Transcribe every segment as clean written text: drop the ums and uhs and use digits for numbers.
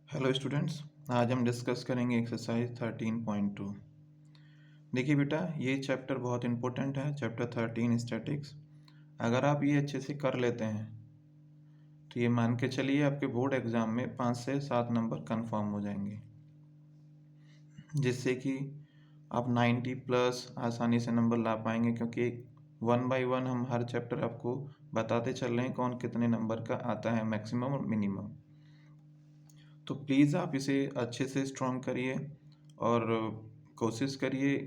Hello students, आज हम discuss करेंगे एक्सरसाइज 13.2। देखिए बेटा, ये चैप्टर बहुत इंपॉर्टेंट है, चैप्टर 13 स्टैटिक्स। अगर आप ये अच्छे से कर लेते हैं तो ये मान के चलिए आपके बोर्ड एग्ज़ाम में 5 से 7 नंबर कंफर्म हो जाएंगे, जिससे कि आप 90 प्लस आसानी से नंबर ला पाएंगे, क्योंकि 1 बाय 1 हम हर चैप्टर आपको बताते चल रहे हैं कौन कितने नंबर का आता है, मैक्सिमम और मिनिमम। तो प्लीज़ आप इसे अच्छे से स्ट्रॉन्ग करिए और कोशिश करिए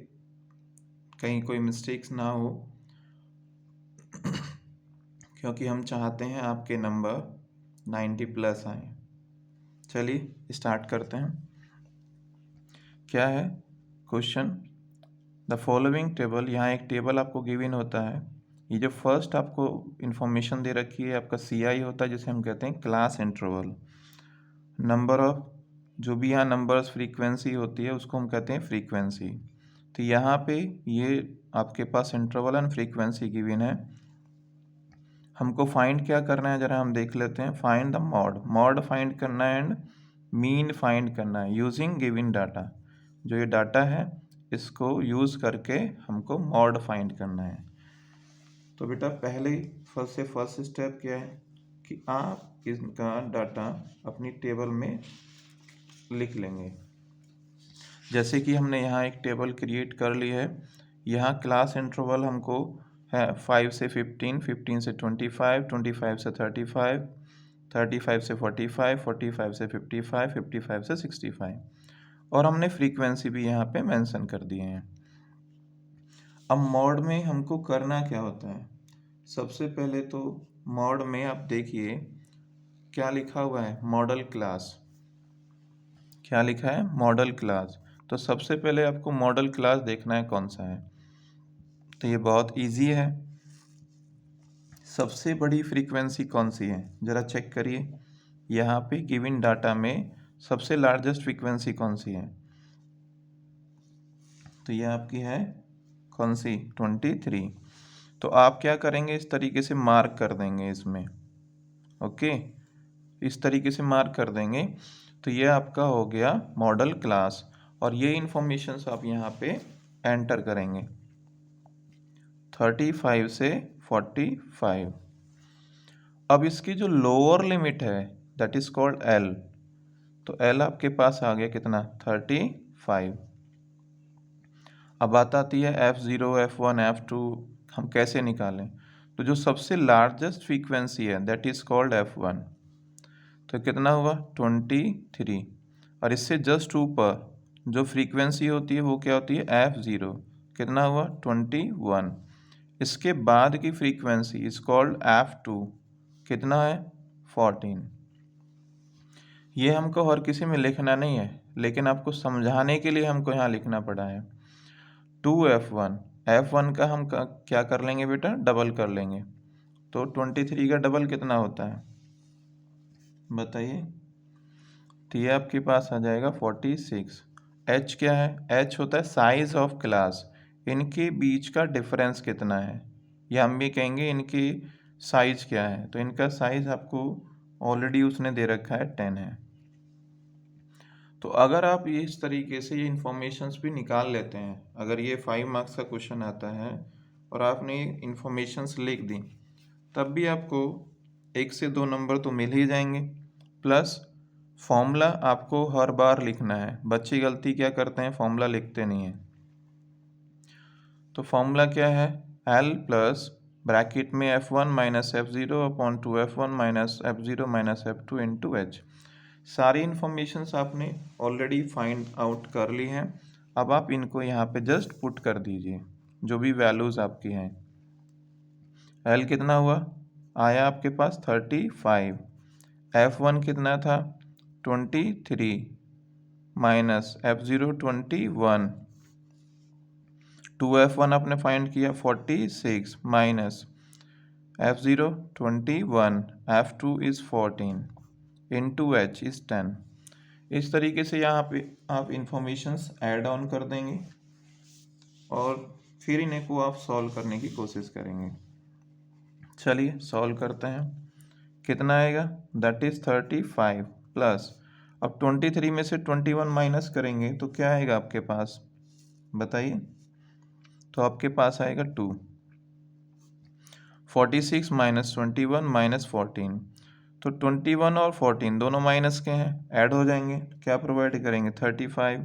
कहीं कोई मिस्टेक्स ना हो, क्योंकि हम चाहते हैं आपके नंबर 90 प्लस आए। चलिए स्टार्ट करते हैं। क्या है क्वेश्चन? द फॉलोइंग टेबल, यहाँ एक टेबल आपको गिवन होता है। ये जो फर्स्ट आपको इंफॉर्मेशन दे रखी है आपका CI होता है, जिसे हम कहते हैं क्लास इंटरवल। नंबर ऑफ, जो भी यहाँ नंबर्स फ्रीक्वेंसी होती है उसको हम कहते हैं फ्रीक्वेंसी। तो यहाँ पे ये आपके पास इंटरवल एंड फ्रीक्वेंसी गिवन है। हमको फाइंड क्या करना है, जरा हम देख लेते हैं। फाइंड द मॉड फाइंड करना है एंड मीन फाइंड करना है यूजिंग गिवन डाटा। जो ये डाटा है इसको यूज़ करके हमको मॉड फाइंड करना है। तो बेटा पहले फर्स्ट स्टेप क्या है कि आप इसका डाटा अपनी टेबल में लिख लेंगे। जैसे कि हमने यहाँ एक टेबल क्रिएट कर ली है। यहाँ क्लास इंटरवल हमको है 5 से 15, 15 से 25, 25 से 35, 35 से 45, 45 से 55, 55 से 65, और हमने फ्रीक्वेंसी भी यहाँ पे मेंशन कर दिए हैं। अब मॉड में हमको करना क्या होता है? सबसे पहले तो मॉड में आप देखिए क्या लिखा हुआ है, मॉडल क्लास। क्या लिखा है? Model class. तो सबसे पहले आपको मॉडल क्लास देखना है कौन सा है। तो ये बहुत इजी है। सबसे बड़ी फ्रीक्वेंसी कौन सी है, ज़रा चेक करिए। यहाँ पे गिवन डाटा में सबसे लार्जेस्ट फ्रीक्वेंसी कौन सी है? तो ये आपकी है कौन सी? 23। तो आप क्या करेंगे, इस तरीके से मार्क कर देंगे इसमें। ओके, इस तरीके से मार्क कर देंगे। तो ये आपका हो गया मॉडल क्लास, और ये इंफॉर्मेशंस आप यहाँ पे एंटर करेंगे 35 से 45। अब इसकी जो लोअर लिमिट है दैट इज कॉल्ड L। तो L आपके पास आ गया कितना? 35। अब बात आती है F0, F1, F2 हम कैसे निकालें? तो जो सबसे लार्जेस्ट फ्रीक्वेंसी है दैट इज कॉल्ड F1। तो कितना हुआ? 23। और इससे जस्ट ऊपर जो फ्रीक्वेंसी होती है वो क्या होती है? F0। कितना हुआ? 21। इसके बाद की फ्रीक्वेंसी इज कॉल्ड F2। कितना है? 14। ये हमको हर किसी में लिखना नहीं है, लेकिन आपको समझाने के लिए हमको यहाँ लिखना पड़ा है। 2F1, F1 का हम क्या कर लेंगे बेटा? डबल कर लेंगे। तो 23 का डबल कितना होता है बताइए? तो ये आपके पास आ जाएगा 46। H क्या है? H होता है साइज ऑफ क्लास। इनके बीच का डिफरेंस कितना है, या हम भी कहेंगे इनकी साइज क्या है। तो इनका साइज आपको ऑलरेडी उसने दे रखा है 10 है। तो अगर आप ये इस तरीके से ये इंफॉर्मेशंस भी निकाल लेते हैं, अगर ये 5 मार्क्स का क्वेश्चन आता है और आपने इंफॉर्मेशंस लिख दी, तब भी आपको 1 से 2 नंबर तो मिल ही जाएंगे। प्लस फॉर्मूला आपको हर बार लिखना है। बच्चे गलती क्या करते हैं, फॉर्मूला लिखते नहीं हैं। तो फॉर्मूला क्या है? L प्लस ब्रैकेट में F1 minus F0 upon 2F1 minus F0 minus F2 into H। सारी इन्फॉर्मेशंस आपने ऑलरेडी फाइंड आउट कर ली हैं। अब आप इनको यहाँ पे जस्ट पुट कर दीजिए, जो भी वैल्यूज़ आपकी हैं। L कितना हुआ? आया आपके पास 35। F1 कितना था? 23 माइनस F0 21। 2F1 आपने फाइंड किया 46 minus F0 21, F2 is 14 into H is 10। इस तरीके से यहाँ पे आप इंफॉर्मेशंस ऐड ऑन कर देंगे और फिर इन्हें को आप सॉल्व करने की कोशिश करेंगे। चलिए सॉल्व करते हैं। कितना आएगा? दैट इज़ 35 प्लस, अब 23 में से 21 माइनस करेंगे तो क्या आएगा आपके पास, बताइए। तो आपके पास आएगा 2। 46 माइनस 21 माइनस 14, तो 21 और 14 दोनों माइनस के हैं, ऐड हो जाएंगे। क्या प्रोवाइड करेंगे, 35।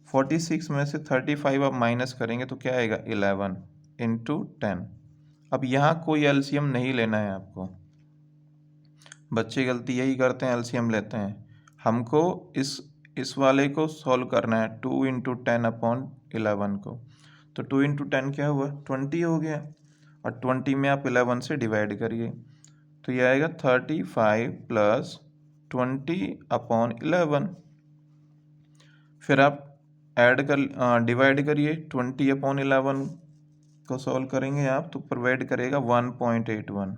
46 में से 35 आप माइनस करेंगे तो क्या आएगा, 11 इंटू 10। अब यहाँ कोई एलसीएम नहीं लेना है आपको, बच्चे गलती यही करते हैं, एलसीएम लेते हैं। हमको इस वाले को सॉल्व करना है, 2 इंटू 10 अपॉन 11 को। तो 2 इंटू 10 क्या हुआ, 20 हो गया, और 20 में आप 11 से डिवाइड करिए, तो ये आएगा 35 प्लस 20 अपॉन 11। फिर आप ऐड कर डिवाइड करिए, 20 अपॉन 11 को सॉल्व करेंगे आप तो प्रोवाइड करेगा 1.81।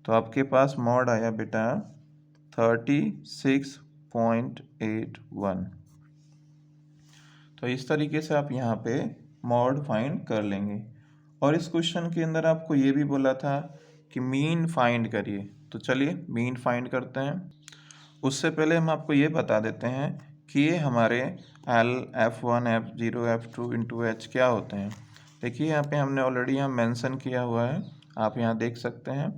तो आपके पास मॉड आया बेटा 36.81। तो इस तरीके से आप यहाँ पे मॉड फाइंड कर लेंगे। और इस क्वेश्चन के अंदर आपको ये भी बोला था कि मीन फाइंड करिए, तो चलिए मीन फाइंड करते हैं। उससे पहले हम आपको ये बता देते हैं कि ये हमारे L, F1, F0, F2 into H क्या होते हैं। देखिए यहाँ पे हमने ऑलरेडी यहाँ मेंशन किया हुआ है, आप यहाँ देख सकते हैं।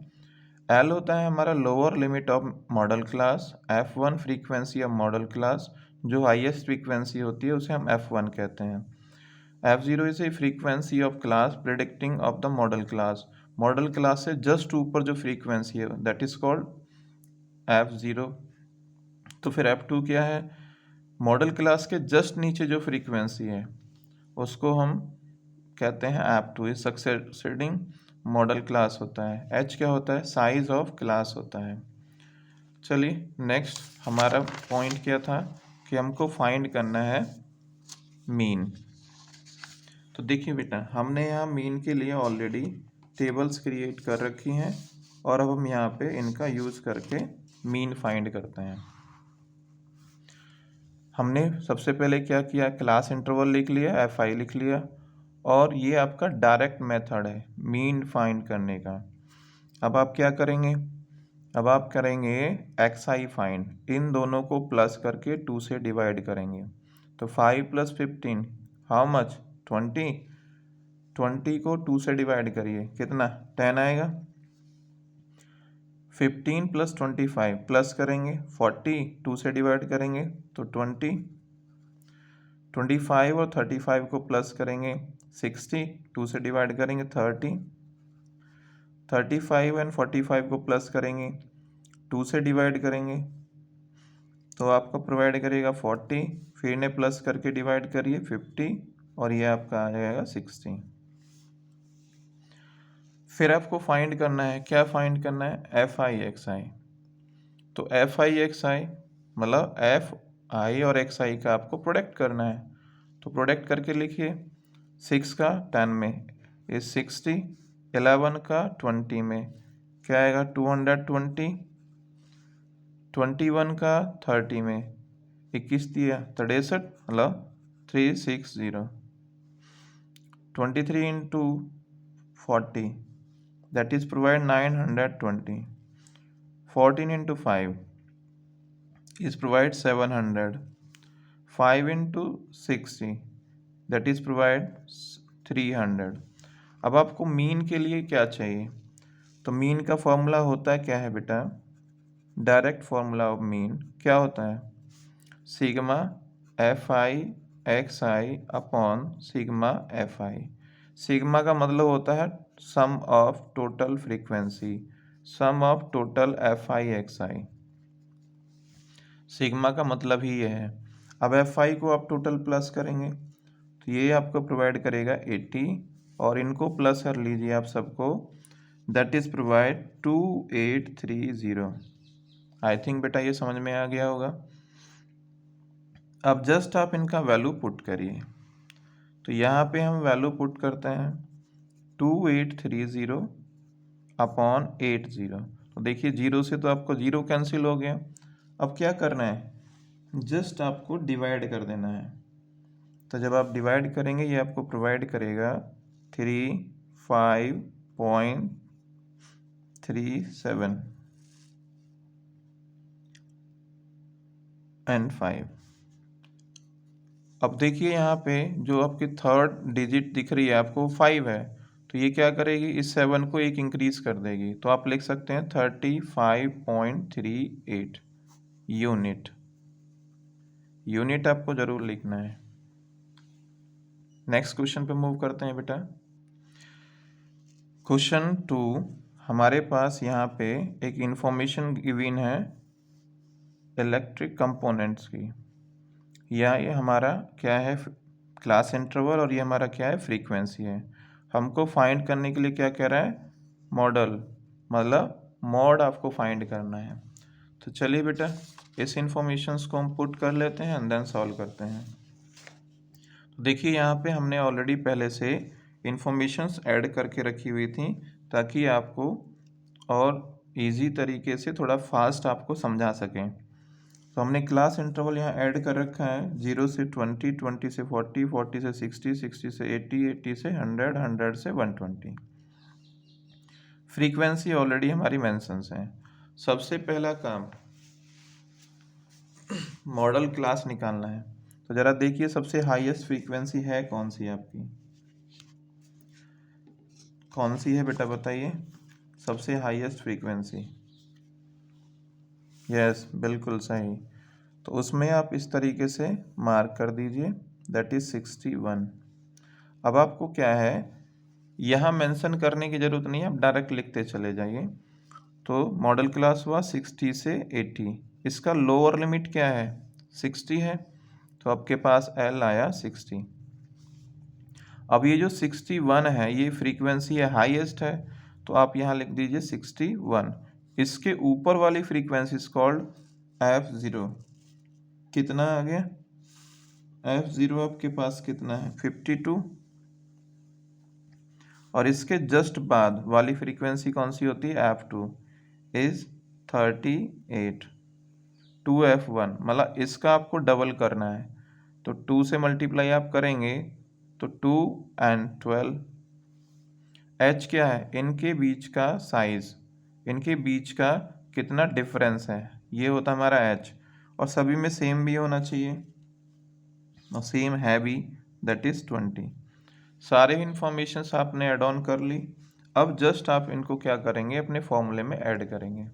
L होता है हमारा lower limit of model class, F1 frequency of model class, जो हाईएस्ट फ्रीक्वेंसी होती है उसे हम F1 कहते हैं। F0 is a frequency of class predicting of the model class, model class से जस्ट ऊपर जो फ्रीक्वेंसी है दैट इज कॉल्ड F0। तो फिर F2 क्या है, मॉडल क्लास के जस्ट नीचे जो फ्रीक्वेंसी है उसको हम कहते हैं F2 is succeeding model class होता है। H क्या होता है, साइज ऑफ क्लास होता है। चलिए नेक्स्ट हमारा पॉइंट क्या था कि हमको फाइंड करना है मीन। तो देखिए बेटा हमने यहाँ मीन के लिए ऑलरेडी टेबल्स क्रिएट कर रखी हैं, और अब हम यहाँ पे इनका यूज़ करके मीन फाइंड करते हैं। हमने सबसे पहले क्या किया, क्लास इंटरवल लिख लिया, Fi लिख लिया, और ये आपका डायरेक्ट मेथड है मीन फाइंड करने का। अब आप क्या करेंगे, अब आप करेंगे xi फाइंड, इन दोनों को प्लस करके 2 से डिवाइड करेंगे। तो 5 प्लस 15 हाउ मच, 20। 20 को 2 से डिवाइड करिए, कितना, 10 आएगा। 15 प्लस 25 प्लस करेंगे 40, 2 से डिवाइड करेंगे तो 20। 25 और 35 को प्लस करेंगे 60, 2 से डिवाइड करेंगे 30। 35 एंड 45 को प्लस करेंगे 2 से डिवाइड करेंगे तो आपको प्रोवाइड करेगा 40, फिर ने प्लस करके डिवाइड करिए 50, और ये आपका आ जाएगा 60। फिर आपको फाइंड करना है, क्या फाइंड करना है, Fi xi। तो Fi xi मतलब Fi और xi का आपको प्रोडक्ट करना है, तो प्रोडक्ट करके लिखिए। 6 का 10 में इज 60, 11 का 20 में क्या आएगा, 220। 21 का 30 में 21 दिया 63 मतलब 360। 23 into 40 that is provide 920। 14 into 5 is provide 700। 5 into 60 that is provide 300। अब आपको मीन के लिए क्या चाहिए, तो मीन का फॉर्मूला होता है क्या है बेटा, डायरेक्ट फॉर्मूला ऑफ मीन क्या होता है, sigma Fi xi upon sigma Fi। Sigma का मतलब होता है sum of total frequency, sum of total Fi xi, sigma का मतलब ही ये है। अब Fi को आप टोटल प्लस करेंगे तो ये आपको प्रोवाइड करेगा 80, और इनको प्लस कर लीजिए आप सबको, that is provide 2830। I think बेटा ये समझ में आ गया होगा। अब जस्ट आप इनका वैल्यू पुट करिए, तो यहाँ पे हम वैल्यू पुट करते हैं 2830 अपॉन 80। तो देखिए जीरो से तो आपको जीरो कैंसिल हो गया। अब क्या करना है, जस्ट आपको डिवाइड कर देना है। तो जब आप डिवाइड करेंगे ये आपको प्रोवाइड करेगा 35.37। 35.37 मतलब 35 37 एंड 5। अब देखिए यहाँ पे जो आपकी थर्ड डिजिट दिख रही है आपको 5 है, तो ये क्या करेगी, इस 7 को एक इंक्रीज कर देगी, तो आप लिख सकते हैं 35.38 यूनिट। यूनिट आपको जरूर लिखना है। नेक्स्ट क्वेश्चन पे मूव करते हैं बेटा। क्वेश्चन 2, हमारे पास यहाँ पे एक इंफॉर्मेशन गिवन है इलेक्ट्रिक कंपोनेंट्स की। ये हमारा क्या है, क्लास इंटरवल, और ये हमारा क्या है, फ्रीक्वेंसी है। हमको फाइंड करने के लिए क्या कह रहा है, मॉडल, मतलब मॉड आपको फाइंड करना है। तो चलिए बेटा इस इंफॉर्मेशंस को हम पुट कर लेते हैं एंड देन सॉल्व करते हैं। तो देखिए यहाँ पे हमने ऑलरेडी पहले से इंफॉर्मेशंस ऐड करके रखी हुई थी ताकि आपको और इजी तरीके से थोड़ा फास्ट आपको समझा सकें। तो हमने क्लास इंटरवल यहाँ ऐड कर रखा है 0 से 20, 20 से 40, 40 से 60, 60 से 80, 80 से 100, 100 से 120। फ्रीक्वेंसी ऑलरेडी हमारी मेंशंस हैं। सबसे पहला काम मॉडल क्लास निकालना है। तो जरा देखिए सबसे हाईएस्ट फ्रीक्वेंसी है कौन सी आपकी, कौन सी है बेटा बताइए, सबसे हाईएस्ट फ्रीक्वेंसी। यस बिल्कुल सही। तो उसमें आप इस तरीके से मार्क कर दीजिए, दैट इज 61। अब आपको क्या है, यहाँ मेंशन करने की ज़रूरत नहीं है, आप डायरेक्ट लिखते चले जाइए। तो मॉडल क्लास हुआ 60 से 80, इसका लोअर लिमिट क्या है, 60 है, तो आपके पास L आया 60। अब ये जो 61 है ये फ्रीक्वेंसी है, हाईएस्ट है, तो आप यहाँ लिख दीजिए 61। इसके ऊपर वाली फ्रीक्वेंसी इज कॉल्ड F0। कितना आ गया, F0 आपके पास कितना है, 52। और इसके जस्ट बाद वाली फ्रीक्वेंसी कौन सी होती है, F2 इज 38। 2F1 मतलब इसका आपको डबल करना है, तो 2 से मल्टीप्लाई आप करेंगे तो 2 एंड 12। H क्या है, इनके बीच का साइज, इनके बीच का कितना डिफरेंस है, ये होता हमारा H। और सभी में सेम भी होना चाहिए, और सेम है भी, दैट इज 20। सारे इंफॉर्मेशंस आपने ऐड ऑन कर ली। अब जस्ट आप इनको क्या करेंगे, अपने फॉर्मूले में ऐड करेंगे।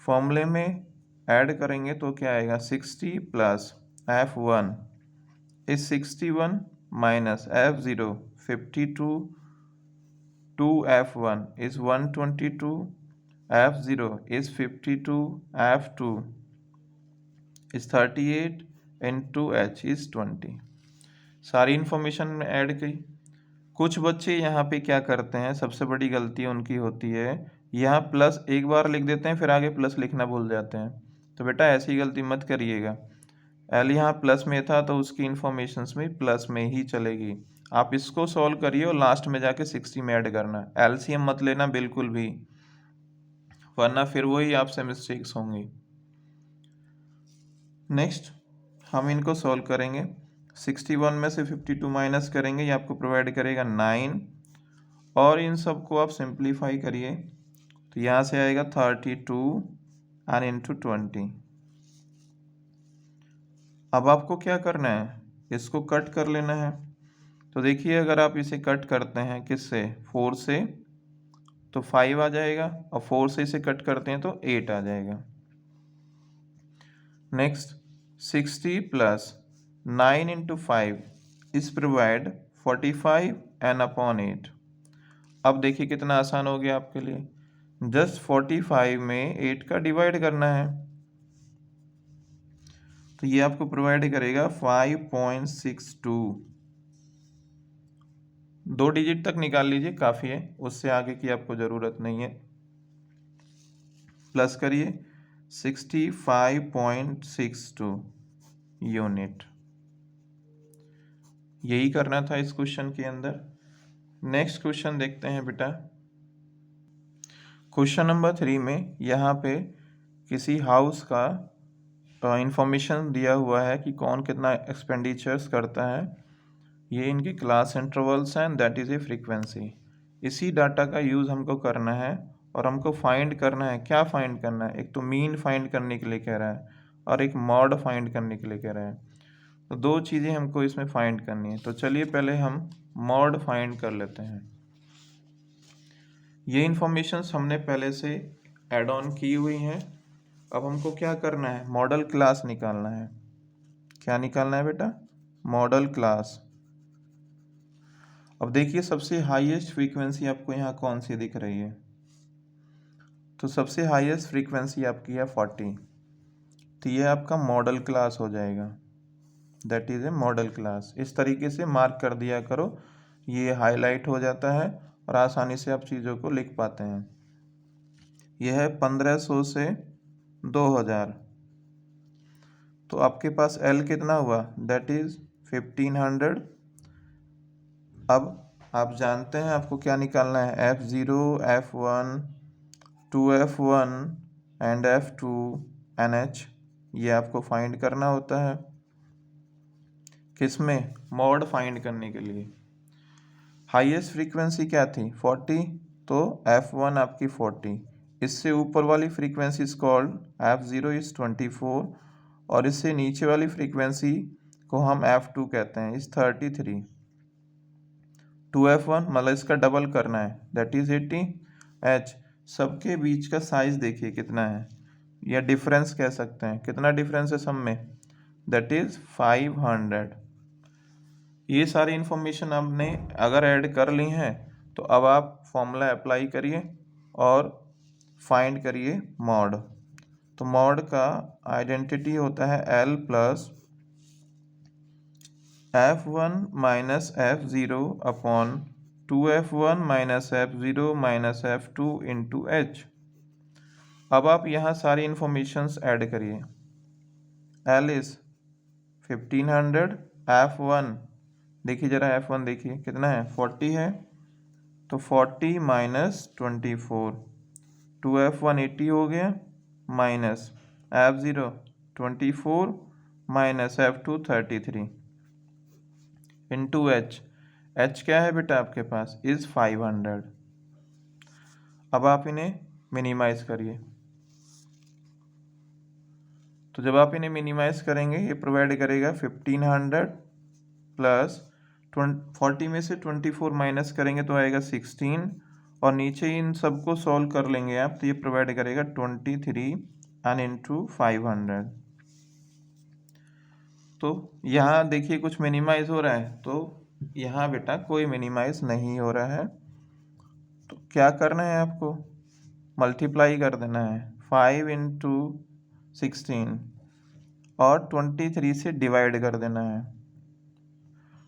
फॉर्मूले में ऐड करेंगे तो क्या आएगा, 60 plus F1 is 61 minus F0 52, 2F1 is 122, F0 is 52, F2 is 38 and 2H is 20। सारी इंफॉर्मेशन में ऐड की। कुछ बच्चे यहाँ पे क्या करते हैं, सबसे बड़ी गलती उनकी होती है, यहाँ प्लस एक बार लिख देते हैं फिर आगे प्लस लिखना भूल जाते हैं। तो बेटा ऐसी गलती मत करिएगा। एल यहाँ प्लस में था तो उसकी इंफॉर्मेशंस में प्लस में ही चलेगी। आप इसको सॉल्व करिए और लास्ट में जाके 60 में ऐड करना। एलसीएम मत लेना बिल्कुल भी, वरना फिर वही आपसे मिस्टेक्स होंगी। नेक्स्ट हम इनको सॉल्व करेंगे। 61 में से 52 माइनस करेंगे, ये आपको प्रोवाइड करेगा 9, और इन सबको आप सिंप्लीफाई करिए तो यहाँ से आएगा 32 एंड इंटू 20। अब आपको क्या करना है, इसको कट कर लेना है। तो देखिए अगर आप इसे कट करते हैं किससे, 4 से, तो 5 आ जाएगा, और 4 से इसे कट करते हैं तो 8 आ जाएगा। Next 60 plus 9 into 5 is provide 45 N upon 8। अब देखिए कितना आसान हो गया आपके लिए, जस्ट 45 में 8 का डिवाइड करना है, तो ये आपको प्रोवाइड करेगा 5.62। 2 डिजिट तक निकाल लीजिए काफ़ी है, उससे आगे की आपको ज़रूरत नहीं है। प्लस करिए 65.62 यूनिट। यही करना था इस क्वेश्चन के अंदर। नेक्स्ट क्वेश्चन देखते हैं बेटा। क्वेश्चन नंबर 3 में यहाँ पे किसी हाउस का इंफॉर्मेशन दिया हुआ है कि कौन कितना एक्सपेंडिचर्स करता है। ये इनकी क्लास इंटरवल्स हैं, दैट इज़ ए फ्रीक्वेंसी। इसी डाटा का यूज़ हमको करना है और हमको फाइंड करना है। क्या फाइंड करना है, एक तो मीन फाइंड करने के लिए कह रहा है, और एक मॉड फाइंड करने के लिए कह रहे हैं। तो दो चीज़ें हमको इसमें फाइंड करनी है। तो चलिए पहले हम मॉड फाइंड कर लेते हैं। ये इन्फॉर्मेशंस हमने पहले से ऐड ऑन की हुई हैं। अब हमको क्या करना है, मॉडल क्लास निकालना है। क्या निकालना है बेटा, मॉडल क्लास। अब देखिए सबसे हाईएस्ट फ्रीक्वेंसी आपको यहाँ कौन सी दिख रही है, तो सबसे हाईएस्ट फ्रीक्वेंसी आपकी है 40। तो ये आपका मॉडल क्लास हो जाएगा, that is a model class. इस तरीके से मार्क कर दिया करो, ये हाईलाइट हो जाता है और आसानी से आप चीज़ों को लिख पाते हैं। यह है 1500 से 2000। तो आपके पास L कितना हुआ, दैट इज़ 1500। अब आप जानते हैं आपको क्या निकालना है, F0, F1, 2F1 and F2 NH, ये आपको फाइंड करना होता है। किसमें, मॉड फाइंड करने के लिए। हाईएस्ट फ्रीक्वेंसी क्या थी 40, तो F1 आपकी 40। इससे ऊपर वाली frequency is called F0 is 24, और इससे नीचे वाली फ्रीक्वेंसी को हम F2 कहते हैं, इज 33। 2F1 मतलब इसका डबल करना है, दैट इज 80 H। सबके बीच का साइज देखिए कितना है, या डिफरेंस कह सकते हैं, कितना डिफरेंस है सब में, दैट इज 500। ये सारी इंफॉर्मेशन आपने अगर ऐड कर ली हैं तो अब आप फॉर्मूला अप्लाई करिए और फाइंड करिए मॉड। तो मॉड का आइडेंटिटी होता है L plus F1 minus F0 upon 2F1 minus F0 minus F2 into H। अब आप यहाँ सारी इंफॉर्मेशंस ऐड करिए। L इज 1500, F1 देखिए जरा, F1 देखिए कितना है 40 है, तो 40 माइनस 24, 2F1 80 हो गया, minus F0 24 minus F2 33 into H क्या है बेटा आपके पास, इज 500। अब आप इन्हें मिनिमाइज करिए। तो जब आप इन्हें मिनिमाइज करेंगे ये प्रोवाइड करेगा 1500 प्लस 40 में से 24 माइनस करेंगे तो आएगा 16, और नीचे इन सबको सॉल्व कर लेंगे आप, तो ये प्रोवाइड करेगा 23 एंड इंटू 500। तो यहाँ देखिए कुछ मिनिमाइज हो रहा है, तो यहाँ बेटा कोई मिनिमाइज नहीं हो रहा है। तो क्या करना है आपको, मल्टीप्लाई कर देना है 5 इंटू 16 और 23 से डिवाइड कर देना है।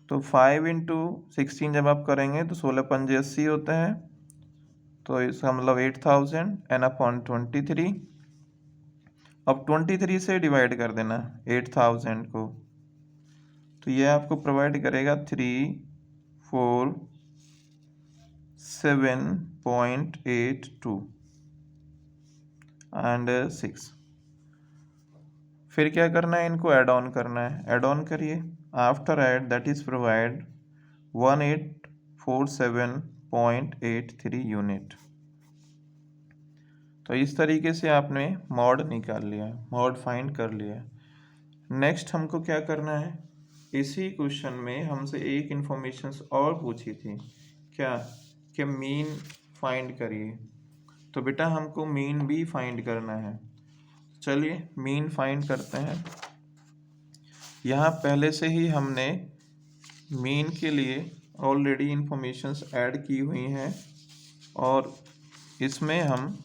तो 5 इंटू 16 जब आप करेंगे तो 16 पंजे 80 होता है, तो इसका मतलब 8000 एन अपॉन 23। अब 23 से डिवाइड कर देना 8000 को, तो ये आपको प्रोवाइड करेगा 347.82 एंड 6। फिर क्या करना है, इनको ऐड ऑन करना है, ऐड ऑन करिए। After add that is provide 1847.83 unit. तो इस तरीके से आपने मॉड निकाल लिया, मॉड फाइंड कर लिया। नेक्स्ट हमको क्या करना है, इसी क्वेश्चन में हमसे एक इंफॉर्मेशन और पूछी थी, क्या कि मीन फाइंड करिए। तो बेटा हमको मीन भी फाइंड करना है। चलिए मीन फाइंड करते हैं। यहाँ पहले से ही हमने मीन के लिए ऑलरेडी इंफॉर्मेशंस ऐड की हुई हैं, और इसमें हम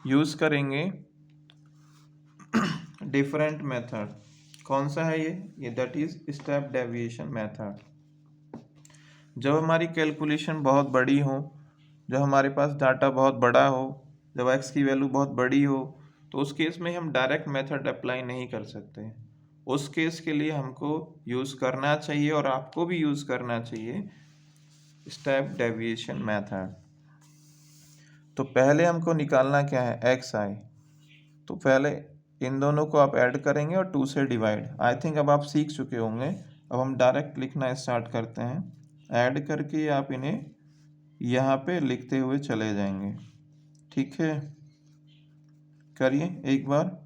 यूज़ करेंगे डिफरेंट मेथड। कौन सा है ये that is step deviation method. जब हमारी कैलकुलेशन बहुत बड़ी हो, जब हमारे पास डाटा बहुत बड़ा हो, जब x की वैल्यू बहुत बड़ी हो, तो उस केस में हम डायरेक्ट मेथड अप्लाई नहीं कर सकते। उस केस के लिए हमको यूज़ करना चाहिए, और आपको भी यूज़ करना चाहिए, स्टेप डेविएशन मेथड। तो पहले हमको निकालना क्या है, xi। तो पहले इन दोनों को आप ऐड करेंगे और 2 से डिवाइड। आई थिंक अब आप सीख चुके होंगे। अब हम डायरेक्ट लिखना स्टार्ट करते हैं। ऐड करके आप इन्हें यहाँ पे लिखते हुए चले जाएंगे, ठीक है। करिए एक बार।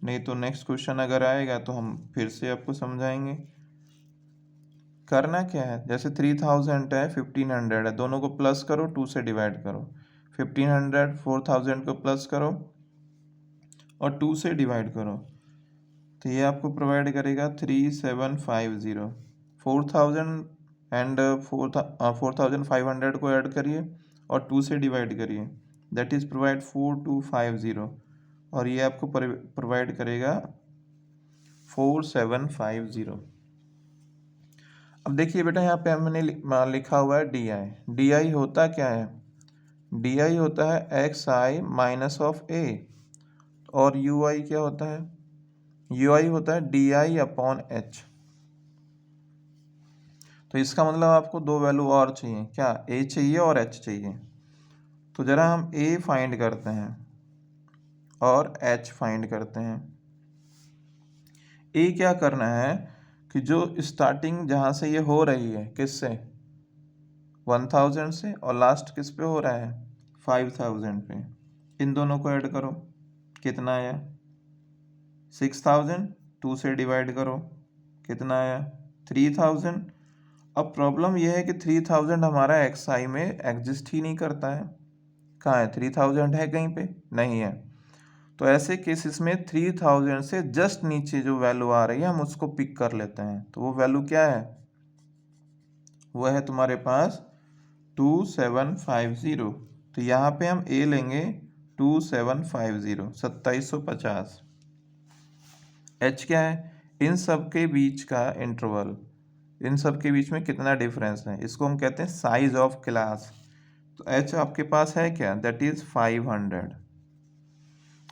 नहीं तो नेक्स्ट क्वेश्चन अगर आएगा तो हम फिर से आपको समझाएंगे। करना क्या है, जैसे 3000 है 1500 है, दोनों को प्लस करो, 2 से डिवाइड करो। 1500 4000 को प्लस करो और 2 से डिवाइड करो, तो ये आपको प्रोवाइड करेगा 3750। 4000 एंड 4500 को ऐड करिए और 2 से डिवाइड करिए, दैट इज़ प्रोवाइड 4250, और ये आपको प्रोवाइड करेगा 4750। अब देखिए बेटा, यहाँ पे हमने लिखा हुआ है डी आई। डी आई होता क्या है? डी आई होता है एक्स आई माइनस ऑफ ए, और यू आई क्या होता है? यू आई होता है डी आई अपॉन एच। तो इसका मतलब आपको दो वैल्यू और चाहिए, क्या? ए चाहिए और एच चाहिए। तो जरा हम ए फाइंड करते हैं और एच फाइंड करते हैं। ए क्या करना है कि जो स्टार्टिंग जहाँ से ये हो रही है, किससे? 1000 से, और लास्ट किस पे हो रहा है? 5000 पे। इन दोनों को ऐड करो, कितना आया? 6000। 2 से डिवाइड करो, कितना आया? 3000। अब प्रॉब्लम यह है कि 3000 हमारा एक्स आई में एग्जिस्ट ही नहीं करता है। कहाँ है? 3000 है कहीं पे? नहीं है। तो ऐसे केसेस में 3000 से जस्ट नीचे जो वैल्यू आ रही है हम उसको पिक कर लेते हैं। तो वो वैल्यू क्या है? वो है तुम्हारे पास 2750। तो यहाँ पे हम ए लेंगे 2750, 2750। एच क्या है? इन सब के बीच का इंटरवल, इन सब के बीच में कितना डिफरेंस है, इसको हम कहते हैं साइज ऑफ क्लास। तो एच आपके पास है क्या? That is 500।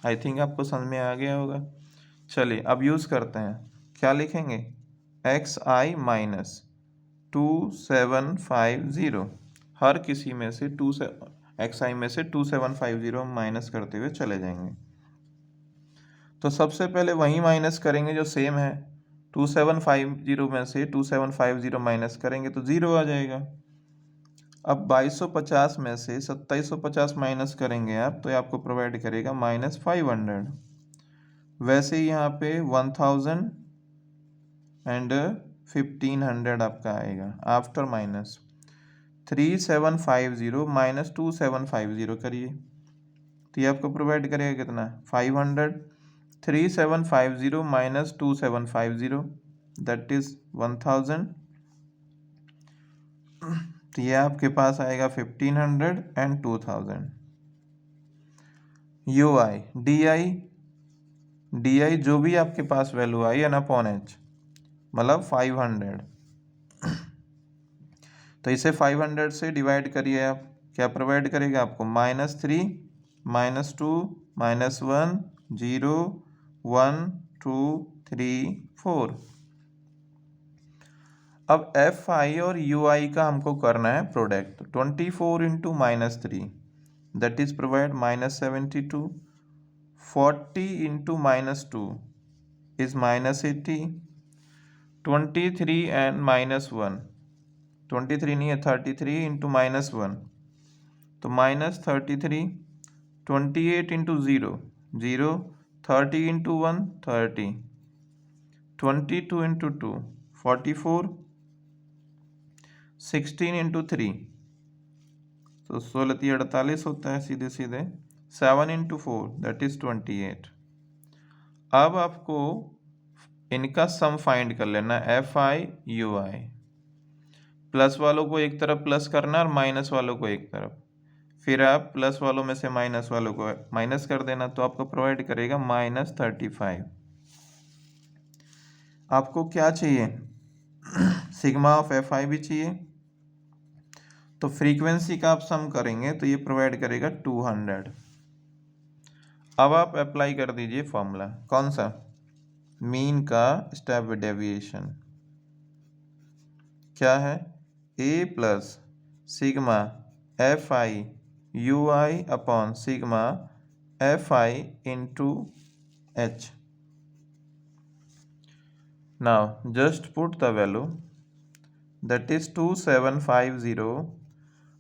आई थिंक आपको समझ में आ गया होगा। चलिए अब यूज़ करते हैं, क्या लिखेंगे? एक्स आई माइनस 2750, हर किसी में से एक्स आई में से 2750 हम माइनस करते हुए चले जाएंगे। तो सबसे पहले वही माइनस करेंगे जो सेम है। 2750 में से 2750 माइनस करेंगे तो 0 आ जाएगा। अब 2250 में से 2750 माइनस करेंगे आप, तो ये आपको प्रोवाइड करेगा -500। वैसे ही यहाँ पे 1000 एंड 1500 आपका आएगा आफ्टर माइनस। 3750 माइनस 2750 करिए, तो ये आपको प्रोवाइड करेगा कितना? 500। 3750 माइनस 2750, दैट इज 1000। तो ये आपके पास आएगा 1500 and 2000। U I D I जो भी आपके पास value I N upon H, मतलब 500। तो इसे 500 से डिवाइड करिए आप, क्या प्रोवाइड करेगा आपको? -3 -2 -1 0 1 2 3 4। अब एफ आई और यू आई का हमको करना है product. 24 into -3, that is provide -72। 40 into -2 is -80। 23 and -1, 23 नहीं है 33 इंटू -1, तो -33। 28 इंटू 0 0, 30 इंटू 1 30, 22 इंटू 2 44, 16 इंटू 3 तो 16×3 = 48 होता है सीधे सीधे। 7 इंटू 4 दैट इज 28। अब आपको इनका सम फाइंड कर लेना, F I U I. Plus वालों को एक तरफ प्लस करना और माइनस वालों को एक तरफ, फिर आप प्लस वालों में से माइनस वालों को माइनस कर देना, तो आपको प्रोवाइड करेगा -35। आपको क्या चाहिए? सिग्मा ऑफ एफ आई भी चाहिए, तो फ्रीक्वेंसी का आप सम करेंगे तो ये प्रोवाइड करेगा 200। अब आप अप्लाई कर दीजिए फॉर्मूला, कौन सा? मीन का स्टैंडर्ड डेविएशन क्या है? A plus sigma F I U I upon sigma F I into H. Now just put the value, that is 2750।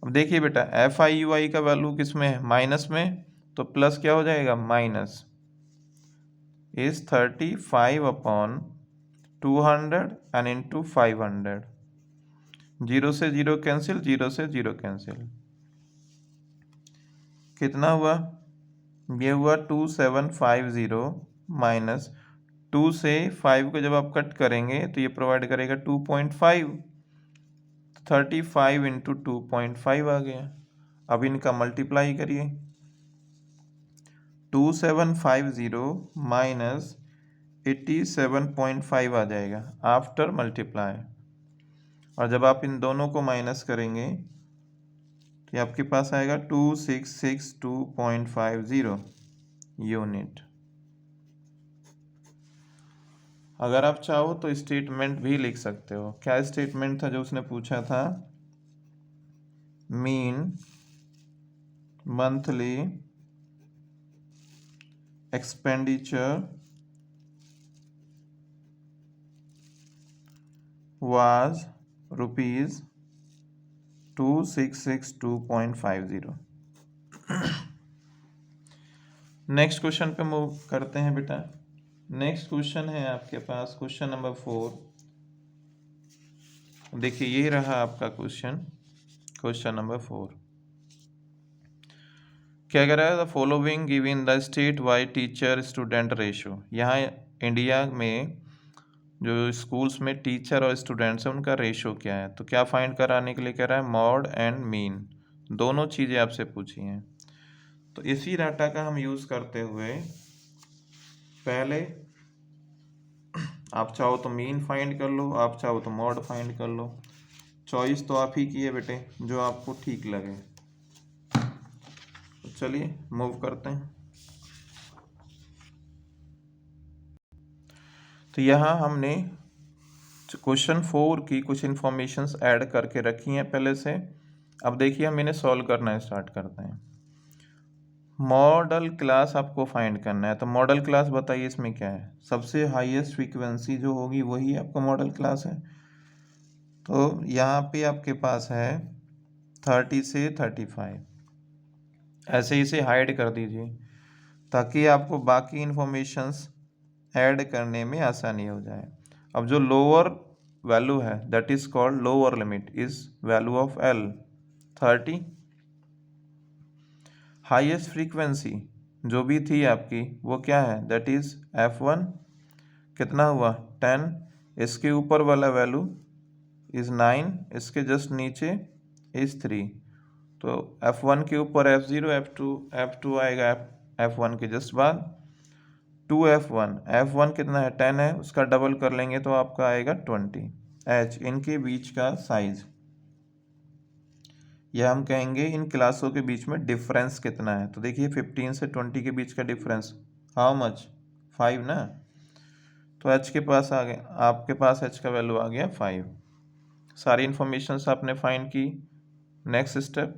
अब देखिए बेटा, एफ आई यू आई का वैल्यू किस में है? माइनस में, तो प्लस क्या हो जाएगा? Minus. Is 35 upon 200 and into 500। 0 से 0 कैंसिल, 0 से 0 कैंसिल, कितना हुआ? ये हुआ 2750 माइनस 2 से 5 को जब आप कट करेंगे तो ये प्रोवाइड करेगा 2.5। 35 इंटू 2.5 आ गया। अब इनका मल्टीप्लाई करिए। 2750 माइनस 87.5 आ जाएगा आफ्टर मल्टीप्लाई। और जब आप इन दोनों को माइनस करेंगे तो ये आपके पास आएगा 2662.50 यूनिट। अगर आप चाहो तो स्टेटमेंट भी लिख सकते हो। क्या स्टेटमेंट था जो उसने पूछा था? Mean monthly expenditure was rupees 2662.50। Next question पे मूव करते हैं बेटा। नेक्स्ट क्वेश्चन है आपके पास क्वेश्चन नंबर 4। देखिए ये रहा आपका क्वेश्चन नंबर 4। क्या कह रहा है? The following given the state wide teacher student ratio. यहाँ इंडिया में जो स्कूल्स में टीचर और स्टूडेंट्स हैं उनका रेशो क्या है। तो क्या फाइंड कराने के लिए कह रहा है? मॉड एंड मीन, दोनों चीज़ें आपसे पूछी हैं। तो इसी डाटा का हम यूज़ करते हुए पहले आप चाहो तो मीन फाइंड कर लो, आप चाहो तो मॉड फाइंड कर लो। चॉइस तो आप ही की है बेटे, जो आपको ठीक लगे। तो चलिए मूव करते हैं। तो यहाँ हमने क्वेश्चन 4 की कुछ इंफॉर्मेशंस ऐड करके रखी हैं पहले से। अब देखिए हम इन्हें सॉल्व करना स्टार्ट करते हैं। मॉडल क्लास आपको फाइंड करना है। तो मॉडल क्लास बताइए इसमें क्या है? सबसे हाईएस्ट फ्रीक्वेंसी जो होगी वही आपका मॉडल क्लास है। तो यहाँ पे आपके पास है 30 से 35। ऐसे इसे हाइड कर दीजिए ताकि आपको बाकी इंफॉर्मेशंस ऐड करने में आसानी हो जाए। अब जो लोअर वैल्यू है that is called lower limit is value of L 30। Highest frequency जो भी थी आपकी वो क्या है? That is F1। कितना हुआ? 10। इसके ऊपर वाला वैल्यू इज 9, इसके जस्ट नीचे इज 3। तो F1 के ऊपर F0, F2 आएगा F1 के जस्ट बाद 2F1। F1 कितना है? 10 है, उसका डबल कर लेंगे तो आपका आएगा 20। H इनके बीच का साइज, यह हम कहेंगे इन क्लासों के बीच में डिफरेंस कितना है। तो देखिए 15 से 20 के बीच का डिफरेंस हाउ मच? 5 ना। तो H के पास आ गया, आपके पास H का वैल्यू आ गया 5। सारी इंफॉर्मेशन आपने फाइंड की। Next step,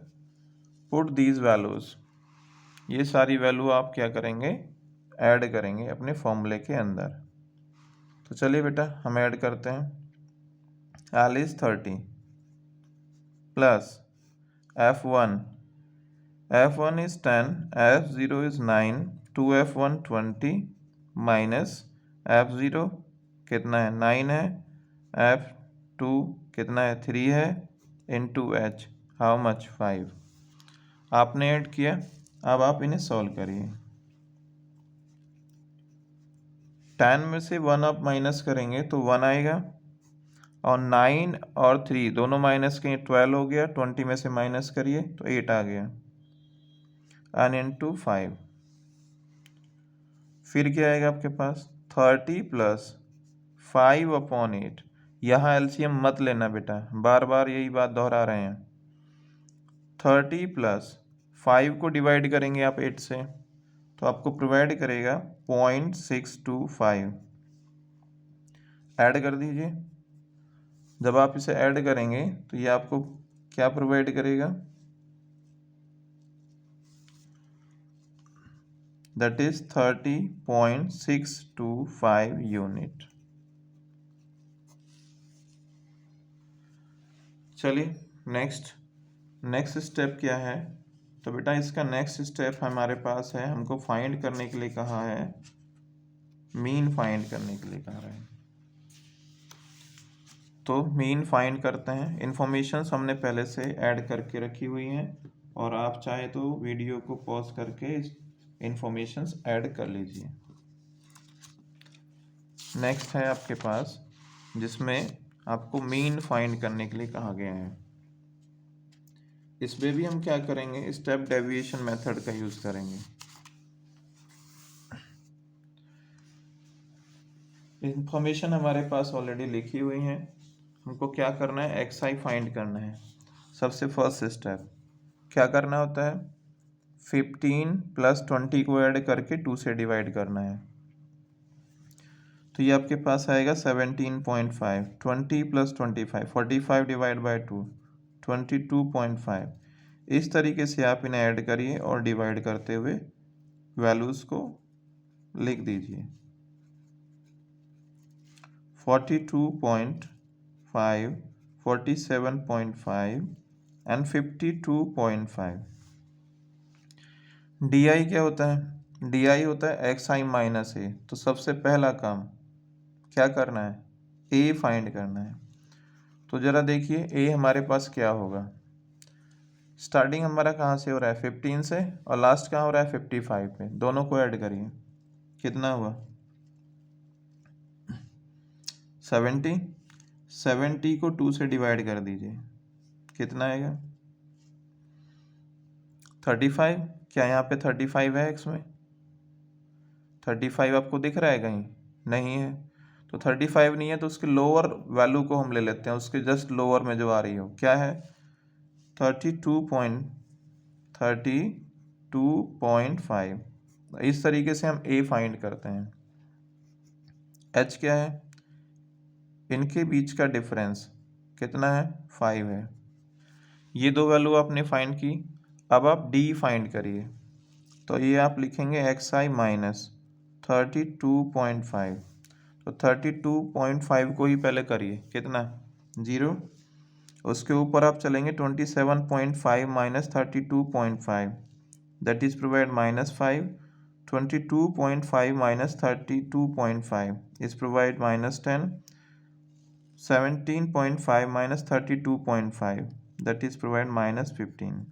put these values. ये सारी वैल्यू आप क्या करेंगे? ऐड करेंगे अपने फॉर्मूले के अंदर। तो चलिए बेटा हम ऐड करते हैं। L is 30 plus F1 is 10, F0 is 9, 2F1 20 minus F0 कितना है? 9 है, F2 कितना है? 3 है, इंटू H हाउ मच? 5। आपने ऐड किया, अब आप इन्हें सॉल्व करिए। 10 में से 1 आप माइनस करेंगे तो 1 आएगा, और 9 और 3 दोनों माइनस के 12 हो गया। 20 में से माइनस करिए तो 8 आ गया, एन इंटू 5। फिर क्या आएगा आपके पास? 30 प्लस 5 अपॉन 8। यहाँ एलसीएम मत लेना बेटा, बार बार यही बात दोहरा रहे हैं। 30 प्लस 5 को डिवाइड करेंगे आप 8 से तो आपको प्रोवाइड करेगा 0.625। ऐड कर दीजिए। जब आप इसे ऐड करेंगे तो ये आपको क्या प्रोवाइड करेगा? That is 30.625 unit. चलिए नेक्स्ट स्टेप क्या है? तो बेटा इसका नेक्स्ट स्टेप हमारे पास है, हमको फाइंड करने के लिए कहा है मीन फाइंड करने के लिए कह रहे हैं। तो मीन फाइंड करते हैं। इन्फॉर्मेशन हमने पहले से ऐड करके रखी हुई हैं और आप चाहे तो वीडियो को पॉज करके इन्फॉर्मेशन ऐड कर लीजिए। नेक्स्ट है आपके पास जिसमें आपको मीन फाइंड करने के लिए कहा गया है। इसमें भी हम क्या करेंगे, स्टेप डेविएशन मेथड का यूज करेंगे। इंफॉर्मेशन हमारे पास ऑलरेडी लिखी हुई है, हमको क्या करना है, एक्स आई फाइंड करना है। सबसे फर्स्ट स्टेप क्या करना होता है, 15 + 20 को ऐड करके 2 से डिवाइड करना है। तो ये आपके पास आएगा 17.5, 20 + 25, 45 डिवाइड बाई 2, 22.5। इस तरीके से आप इन्हें ऐड करिए और डिवाइड करते हुए वैल्यूज़ को लिख दीजिए। 42.5, 47.5 एंड 52.5। डी आई क्या होता है, डी आई होता है एक्स आई माइनस ए। तो सबसे पहला काम क्या करना है, ए फाइंड करना है। तो ज़रा देखिए ए हमारे पास क्या होगा, स्टार्टिंग हमारा कहाँ से हो रहा है 15 से और लास्ट कहाँ हो रहा है 55 पे। दोनों को ऐड करिए, कितना हुआ 70। 70 को 2 से डिवाइड कर दीजिए, कितना आएगा 35। क्या यहाँ पे 35 है एक्स में, 35 आपको दिख रहा है कहीं, नहीं है। तो 35 नहीं है तो उसके लोअर वैल्यू को हम ले लेते हैं, उसके जस्ट लोअर में जो आ रही हो क्या है 32.5। इस तरीके से हम ए फाइंड करते हैं। एच क्या है, इनके बीच का डिफरेंस कितना है 5 है। ये दो वैल्यू आपने फाइंड की, अब आप डी फाइंड करिए। तो ये आप लिखेंगे एक्स आई माइनस 32.5। तो 32.5 को ही पहले करिए, कितना 0। उसके ऊपर आप चलेंगे 27.5 minus 32.5 that is provide -5। 22.5 minus 32.5 is provide -10। 17.5 minus 32.5 that is provide -15।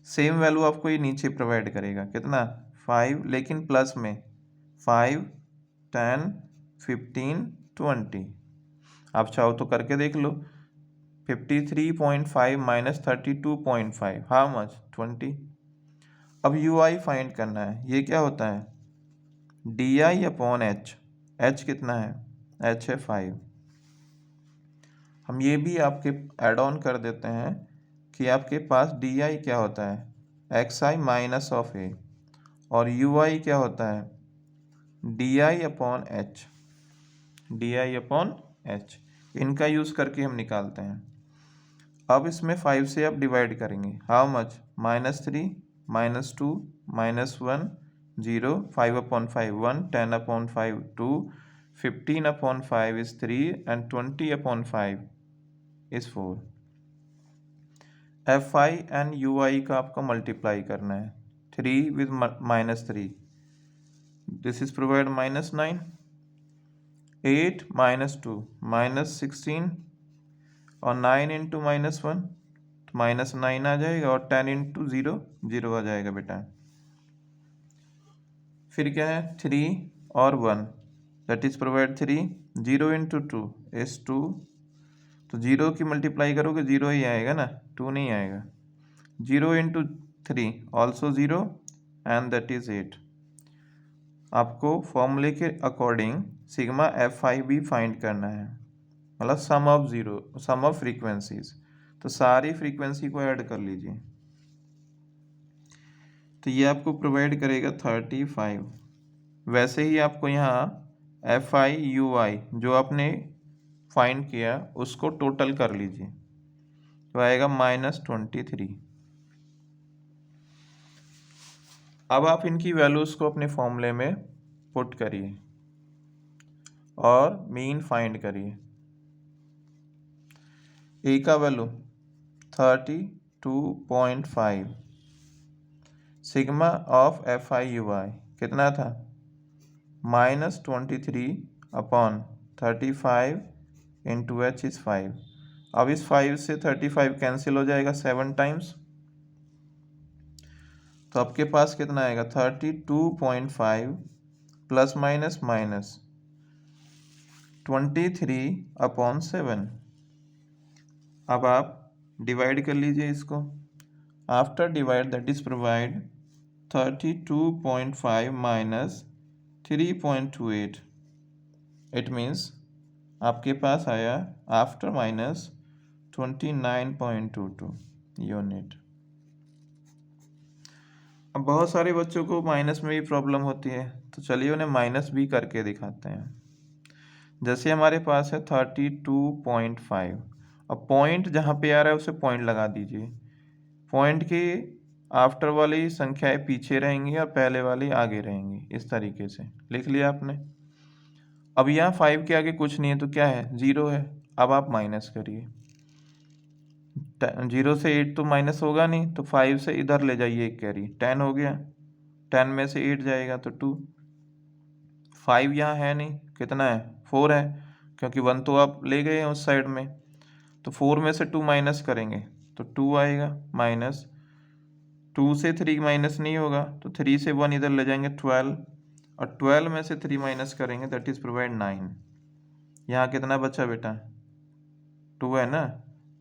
Same value आपको ये नीचे प्रोवाइड करेगा, कितना 5, लेकिन प्लस में 5, 10, 15, 20। आप चाहो तो करके देख लो। 53.5 माइनस 32.5 हाउ मच 20। अब यू आई फाइंड करना है। ये क्या होता है D I upon H. H कितना है, एच है 5। हम ये भी आपके ऐड ऑन कर देते हैं कि आपके पास डी आई क्या होता है एक्स आई माइनस ऑफ ए और यू आई क्या होता है D I upon H. D I upon H इनका यूज़ करके हम निकालते हैं। अब इसमें 5 से आप डिवाइड करेंगे, how much -3, -2, -1, 0, 5/5 1, 10/5 2, 15/5 is 3 and 20/5 is 4। F I and U I का आपको मल्टीप्लाई करना है, 3 with -3 दिस इज प्रोवाइड -9। 8 -2 -16 और 9 इंटू -1 तो -9 आ जाएगा और 10 इंटू 0 0 आ जाएगा बेटा। फिर क्या है 3 और 1 that is provide 3। 0 into 2 is 2। तो 0 की मल्टीप्लाई करोगे 0 ही आएगा ना, 2 नहीं आएगा। 0 into 3 also 0 and that is 8। आपको फॉर्मूले के अकॉर्डिंग सिग्मा एफ आई भी फाइंड करना है, मतलब सम ऑफ फ्रीक्वेंसीज। तो सारी फ्रीक्वेंसी को ऐड कर लीजिए, तो ये आपको प्रोवाइड करेगा 35। वैसे ही आपको यहाँ एफ आई यू आई जो आपने फाइंड किया उसको टोटल कर लीजिए, तो आएगा -23। अब आप इनकी वैल्यूज़ को अपने फॉर्मूले में पुट करिए और मीन फाइंड करिए। ए का value 32.5, sigma of F I U I कितना था -23/35 इंटू h इज़ 5। अब इस 5 से 35 कैंसिल हो जाएगा 7 टाइम्स, तो आपके पास कितना आएगा 32.5 प्लस माइनस माइनस 23/7। अब आप डिवाइड कर लीजिए इसको। After divide that is provide 32.5 minus 3.28, it means आपके पास आया आफ्टर माइनस 29.22 यूनिट। अब बहुत सारे बच्चों को माइनस में भी प्रॉब्लम होती है, तो चलिए उन्हें माइनस भी करके दिखाते हैं। जैसे हमारे पास है 32.5, अब पॉइंट जहाँ पे आ रहा है उसे पॉइंट लगा दीजिए। पॉइंट की आफ्टर वाली संख्याएं पीछे रहेंगी और पहले वाली आगे रहेंगी, इस तरीके से लिख लिया आपने। अब यहाँ 5 के आगे कुछ नहीं है तो क्या है, 0 है। अब आप माइनस करिए, 0 से 8 तो माइनस होगा नहीं, तो 5 से इधर ले जाइए एक कैरी, 10 हो गया। 10 में से 8 जाएगा तो 2। 5 यहाँ है नहीं, कितना है 4 है, क्योंकि 1 तो आप ले गए हैं उस साइड में, तो 4 में से 2 माइनस करेंगे तो 2 आएगा। माइनस 2 से 3 माइनस नहीं होगा, तो 3 से 1 इधर ले जाएंगे 12, और 12 में से 3 माइनस करेंगे दैट इज प्रोवाइड 9। यहाँ कितना बचा बेटा, 2 है ना,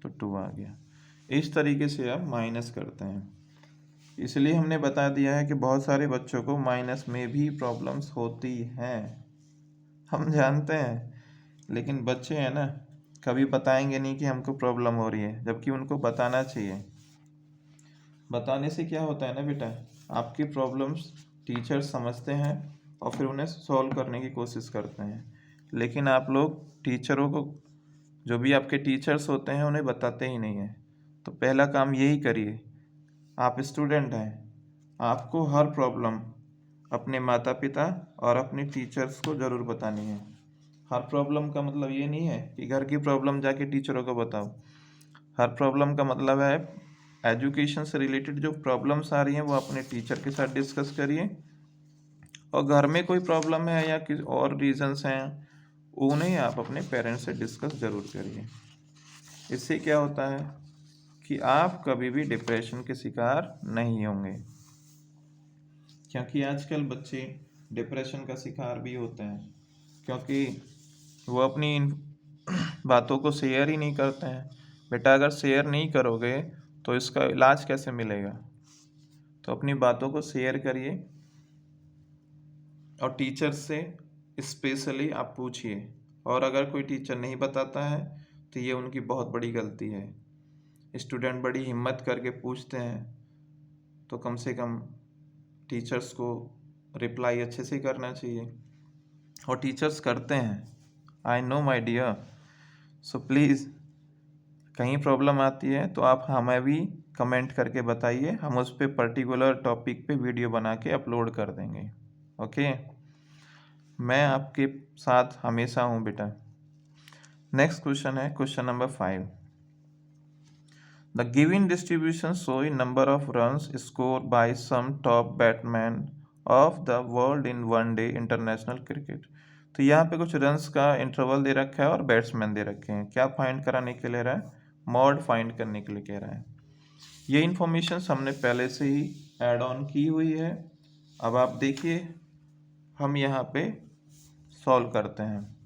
तो 2 आ गया। इस तरीके से आप माइनस करते हैं। इसलिए हमने बता दिया है कि बहुत सारे बच्चों को माइनस में भी प्रॉब्लम्स होती हैं, हम जानते हैं, लेकिन बच्चे हैं ना, कभी बताएंगे नहीं कि हमको प्रॉब्लम हो रही है, जबकि उनको बताना चाहिए। बताने से क्या होता है ना बेटा, आपकी प्रॉब्लम्स टीचर्स समझते हैं और फिर उन्हें सॉल्व करने की कोशिश करते हैं। लेकिन आप लोग टीचरों को, जो भी आपके टीचर्स होते हैं, उन्हें बताते ही नहीं हैं। तो पहला काम यही करिए, आप स्टूडेंट हैं, आपको हर प्रॉब्लम अपने माता पिता और अपने टीचर्स को ज़रूर बतानी है। हर प्रॉब्लम का मतलब ये नहीं है कि घर की प्रॉब्लम जाके टीचरों को बताओ। हर प्रॉब्लम का मतलब है एजुकेशन से रिलेटेड जो प्रॉब्लम्स आ रही हैं वो अपने टीचर के साथ डिस्कस करिए, और घर में कोई प्रॉब्लम है या किसी और रीजंस हैं उन्हें आप अपने पेरेंट्स से डिस्कस ज़रूर करिए। इससे क्या होता है कि आप कभी भी डिप्रेशन के शिकार नहीं होंगे, क्योंकि आजकल बच्चे डिप्रेशन का शिकार भी होते हैं क्योंकि वो अपनी इन बातों को शेयर ही नहीं करते हैं। बेटा अगर शेयर नहीं करोगे तो इसका इलाज कैसे मिलेगा, तो अपनी बातों को शेयर करिए, और टीचर से स्पेशली आप पूछिए, और अगर कोई टीचर नहीं बताता है तो ये उनकी बहुत बड़ी गलती है। स्टूडेंट बड़ी हिम्मत करके पूछते हैं तो कम से कम टीचर्स को रिप्लाई अच्छे से करना चाहिए, और टीचर्स करते हैं, I know my dear. So please कहीं प्रॉब्लम आती है तो आप हमें भी कमेंट करके बताइए, हम उस पर पर्टिकुलर टॉपिक पे वीडियो बना के अपलोड कर देंगे। ओके, मैं आपके साथ हमेशा हूँ बेटा। नेक्स्ट क्वेश्चन है question number 5। The given distribution shows number of runs scored by some top batsmen of the world in one day international cricket। तो यहाँ पे कुछ रन्स का इंटरवल दे रखा है और बैट्समैन दे रखे हैं। क्या फाइंड कराने के लिए रहा है, मॉड फाइंड करने के लिए कह रहा है। ये इन्फॉर्मेशन हमने पहले से ही ऐड ऑन की हुई है। अब आप देखिए हम यहाँ पे सॉल्व करते हैं।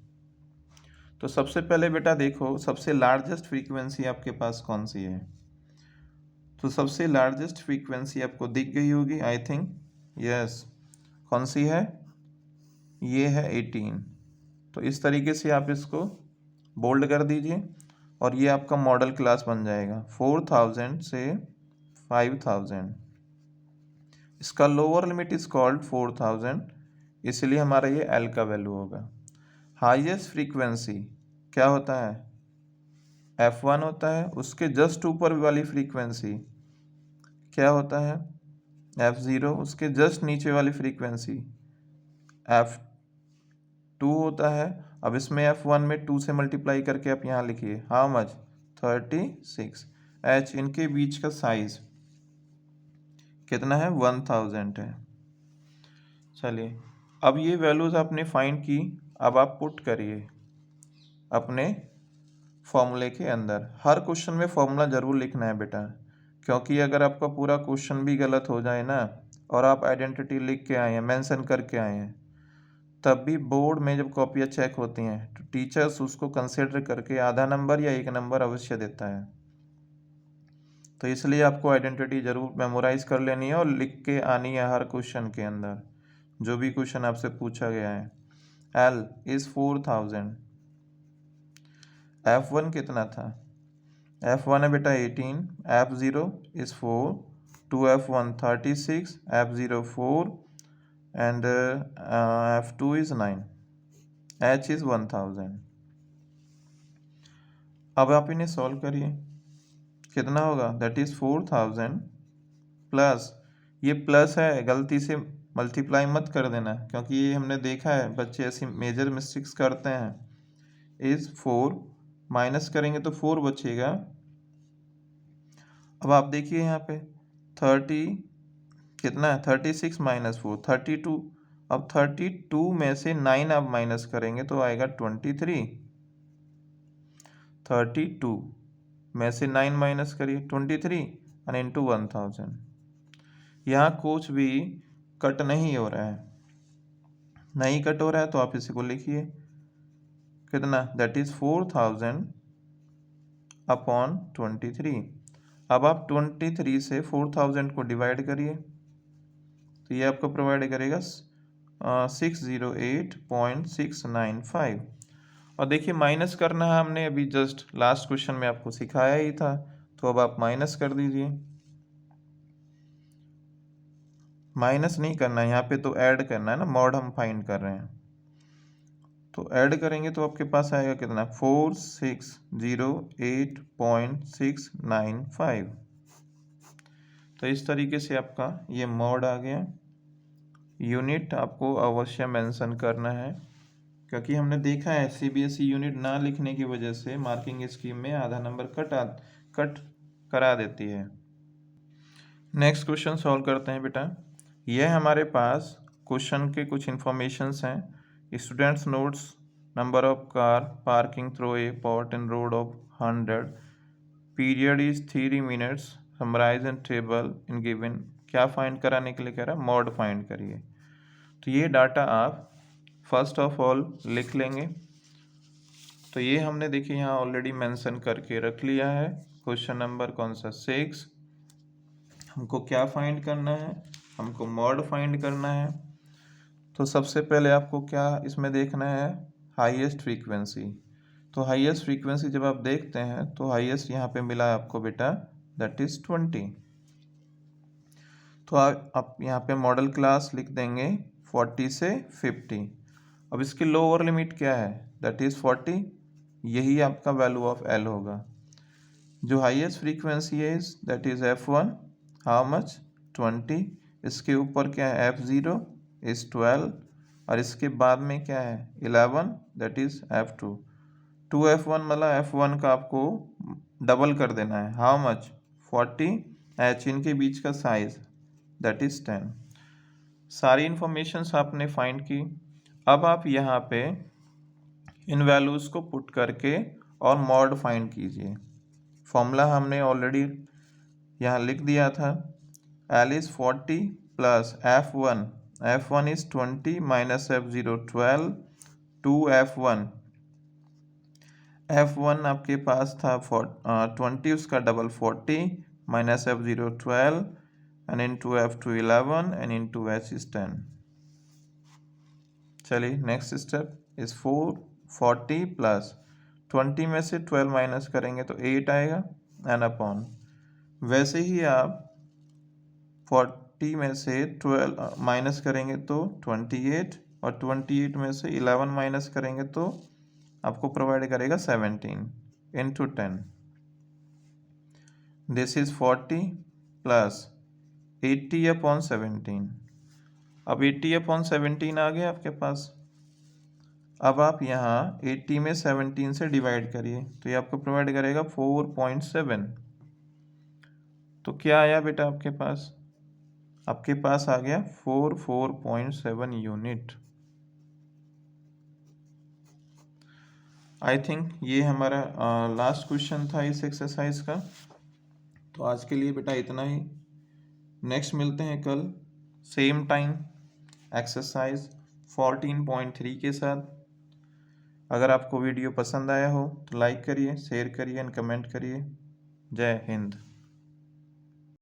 तो सबसे पहले बेटा देखो, सबसे लार्जेस्ट फ्रीक्वेंसी आपके पास कौन सी है। तो सबसे लार्जेस्ट फ्रीक्वेंसी आपको दिख गई होगी आई थिंक, यस। कौन सी है, ये है 18। तो इस तरीके से आप इसको बोल्ड कर दीजिए और ये आपका मॉडल क्लास बन जाएगा 4000 से 5000। इसका लोअर लिमिट इज कॉल्ड 4000, इसलिए हमारा ये एल का वैल्यू होगा। हाईएस्ट फ्रीक्वेंसी क्या होता है, F1 होता है। उसके जस्ट ऊपर वाली फ्रीक्वेंसी क्या होता है, F0। उसके जस्ट नीचे वाली फ्रीक्वेंसी F2 होता है। अब इसमें F1 में 2 से मल्टीप्लाई करके आप यहाँ लिखिए हाउ मच, 36। H इनके बीच का साइज कितना है, 1000 है। चलिए अब ये वैल्यूज़ आपने फाइंड की, अब आप पुट करिए अपने फॉर्मूले के अंदर। हर क्वेश्चन में फॉर्मूला ज़रूर लिखना है बेटा, क्योंकि अगर आपका पूरा क्वेश्चन भी गलत हो जाए ना और आप आइडेंटिटी लिख के आए हैं, मेंशन करके आए हैं, तब भी बोर्ड में जब कॉपियाँ चेक होती हैं तो टीचर्स उसको कंसिडर करके आधा नंबर या 1 नंबर अवश्य देता है। तो इसलिए आपको आइडेंटिटी ज़रूर मेमोराइज कर लेनी है और लिख के आनी है हर क्वेश्चन के अंदर, जो भी क्वेश्चन आपसे पूछा गया है। L इज़ 4000, F1 कितना था? F1 है बेटा 18, F0 is 4, 2F1 36, F0 4 and F2 is 9, H is 1000। अब आप इन्हें सॉल्व करिए, कितना होगा? दैट इज़ 4000 प्लस, ये प्लस है, गलती से मल्टीप्लाई मत कर देना, क्योंकि ये हमने देखा है बच्चे ऐसी मेजर मिस्टेक्स करते हैं। इज़ 4 माइनस करेंगे तो 4 बचेगा। अब आप देखिए यहाँ पे 30 कितना है? 36 माइनस 4 32। अब 32 में से 9 आप माइनस करेंगे तो आएगा 23। 32 में से 9 माइनस करिए 23 और इंटू 1000। यहाँ कुछ भी कट नहीं हो रहा है, नहीं कट हो रहा है तो आप इसी को लिखिए, कितना? That is 4000 upon 23। अब आप 23 से 4000 को डिवाइड करिए तो ये आपको प्रोवाइड करेगा 608.695। और देखिए माइनस करना है, हमने अभी जस्ट लास्ट क्वेश्चन में आपको सिखाया ही था, तो अब आप माइनस कर दीजिए। माइनस नहीं करना है यहाँ पे, तो ऐड करना है ना, मॉड हम फाइंड कर रहे हैं, तो ऐड करेंगे तो आपके पास आएगा कितना? 4608.695। तो इस तरीके से आपका ये मॉड आ गया। यूनिट आपको अवश्य मेंशन करना है, क्योंकि हमने देखा है सीबीएसई यूनिट ना लिखने की वजह से मार्किंग स्कीम में आधा नंबर कट करा देती है। नेक्स्ट क्वेश्चन सॉल्व करते हैं बेटा। यह हमारे पास क्वेश्चन के कुछ इंफॉर्मेशंस हैं। Students notes number of car parking through a pot in road of 100, period is 3 minutes, summarise in table in given. क्या फाइंड कराने के लिए कह रहा है? मॉड फाइंड करिए। तो ये डाटा आप फर्स्ट ऑफ ऑल लिख लेंगे। तो ये हमने देखिए यहाँ ऑलरेडी मेंशन करके रख लिया है। क्वेश्चन नंबर कौन सा? 6। हमको क्या फाइंड करना है? हमको मॉड फाइंड करना है। तो सबसे पहले आपको क्या इसमें देखना है? Highest frequency. तो हाईएस्ट फ्रीक्वेंसी जब आप देखते हैं तो हाईएस्ट यहाँ पे मिला है आपको बेटा, दैट इज 20। तो आप यहाँ पे मॉडल क्लास लिख देंगे 40 से 50। अब इसकी लोअर लिमिट क्या है? That is 40। यही आपका वैल्यू ऑफ एल होगा। जो हाईएस्ट फ्रीक्वेंसी है that is F1, how much? 20। इसके ऊपर क्या है? F0 इज 12 और इसके बाद में क्या है? 11, दैट इज F2। 2F1 मतलब F1 का आपको डबल कर देना है, हाउ मच? 40। H इनके बीच का साइज दैट इज 10। सारी इंफॉर्मेशंस आपने फाइंड की। अब आप यहाँ पे इन वैल्यूज़ को पुट करके और मॉड फाइंड कीजिए। फॉर्मूला हमने ऑलरेडी यहाँ लिख दिया था। L is 40 plus F1 is 20 minus F0 12, 2F1। F1 आपके पास था 20, उसका double 40 minus F0 12 and into F2 11 and into H is 10। चलिए नेक्स्ट स्टेप इज 40 प्लस 20 में से 12 माइनस करेंगे तो 8 आएगा एंड अपॉन। वैसे ही आप 40 में से 12 माइनस करेंगे तो 28 और 28 में से 11 माइनस करेंगे तो आपको प्रोवाइड करेगा 17 into 10। This is 40 plus 80 upon 17। अब 80 अपॉन 17 आ गया आपके पास। अब आप यहाँ 80 में 17 से डिवाइड करिए तो ये आपको प्रोवाइड करेगा 4.7। तो क्या आया बेटा आपके पास? आपके पास आ गया 44.7 यूनिट। आई थिंक ये हमारा लास्ट क्वेश्चन था इस एक्सरसाइज का। तो आज के लिए बेटा इतना ही। नेक्स्ट मिलते हैं कल सेम टाइम एक्सरसाइज 14.3 के साथ। अगर आपको वीडियो पसंद आया हो तो लाइक करिए, शेयर करिए एंड कमेंट करिए। जय हिंद।